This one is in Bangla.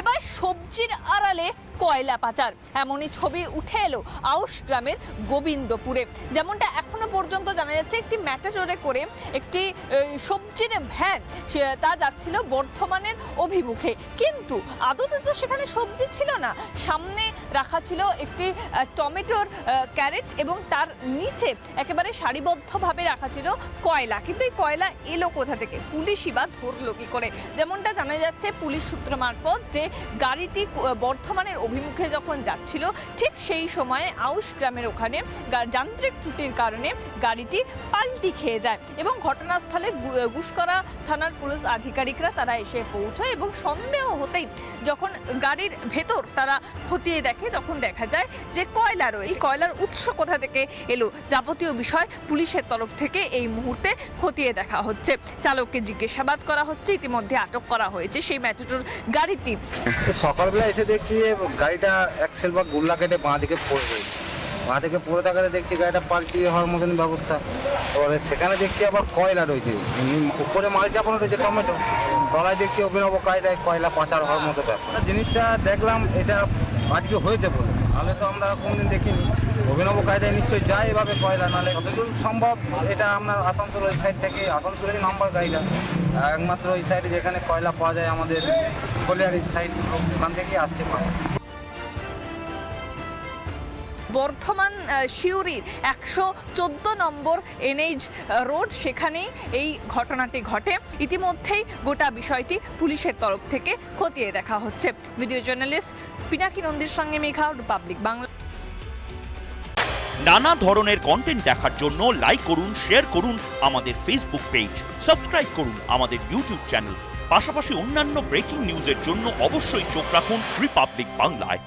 এবার সবজির আড়ালে কয়লা পাচার, এমনই ছবি উঠে এলো আউশ গ্রামের গোবিন্দপুরে। যেমনটা এখনো পর্যন্ত জানা যাচ্ছে, একটি ম্যাটাডোরে করে একটি সবজির ভ্যান তা যাচ্ছিল বর্ধমানের অভিমুখে, কিন্তু আদতে তো সেখানে সবজি ছিল না। সামনে রাখা ছিল একটি টমেটোর ক্যারেট এবং তার নিচে একেবারে সারিবদ্ধভাবে রাখা ছিল কয়লা। কিন্তু এই কয়লা এলো কোথা থেকে, পুলিশই বা ধরলো কি করে? যেমনটা জানা যাচ্ছে পুলিশ সূত্র মারফত, যে গাড়িটি বর্ধমানের অভিমুখে যখন যাচ্ছিল ঠিক সেই সময়ে আউশ গ্রামের ওখানে যান্ত্রিক ত্রুটির কারণে গাড়িটি পাল্টি খেয়ে যায় এবং ঘটনাস্থলে গুসকরা থানার পুলিশ আধিকারিকরা তারা এসে পৌঁছায় এবং সন্দেহ হতেই যখন গাড়ির ভেতর তারা খতিয়ে দেখে তখন দেখা যায় যে কয়লা রয়েছে। কয়লার উৎস কোথা থেকে এলো, যাবতীয় বিষয় পুলিশের তরফ থেকে এই মুহূর্তে খতিয়ে দেখা হচ্ছে। চালককে জিজ্ঞাসাবাদ করা হচ্ছে, ইতিমধ্যে আটক করা হয়েছে সেই ম্যাটাডোর গাড়িটি। সকালবেলা এসে দেখছি যে গাড়িটা অ্যাক্সেল বা গুল্লা কেটে বাঁ দিকে পড়ে রয়েছে। বাঁ দিকে পড়ে থাকাতে দেখছি গাড়িটা পাল্টি হওয়ার মতন ব্যবস্থা। এবারে সেখানে দেখছি আবার কয়লা রয়েছে, উপরে মাল চাপানো রয়েছে টমেটো, তলায় দেখছি অভিনব কায়দায় কয়লা পাচার হওয়ার মতো ব্যাপার। জিনিসটা দেখলাম এটা আজকে হয়েছে বলে, নাহলে তো আমরা কোনোদিন দেখিনি। অভিনব কায়দায় নিশ্চয়ই যায় এভাবে কয়লা, নাহলে যতদূর সম্ভব এটা আপনার আসানসোল ওই সাইড থেকে, আসানসোলের নাম্বার গাড়িটা একমাত্র ওই সাইডে যেখানে কয়লা পাওয়া যায় আমাদের কলিয়ারির সাইড, ওখান থেকে আসছে কয়লা। বর্ধমান সিউড়ির 114 নম্বর NH রোড, সেখানেই এই ঘটনাটি ঘটে। ইতিমধ্যেই গোটা বিষয়টি পুলিশের তরফ থেকে খতিয়ে দেখা হচ্ছে। ভিডিও জার্নালিস্ট পিনাকি নন্দীর সঙ্গে মেঘা, রিপাবলিক বাংলা। নানা ধরনের কন্টেন্ট দেখার জন্য লাইক করুন, শেয়ার করুন আমাদের ফেসবুক পেজ, সাবস্ক্রাইব করুন আমাদের ইউটিউব চ্যানেল। পাশাপাশি অন্যান্য ব্রেকিং নিউজের জন্য অবশ্যই চোখ রাখুন রিপাবলিক বাংলায়।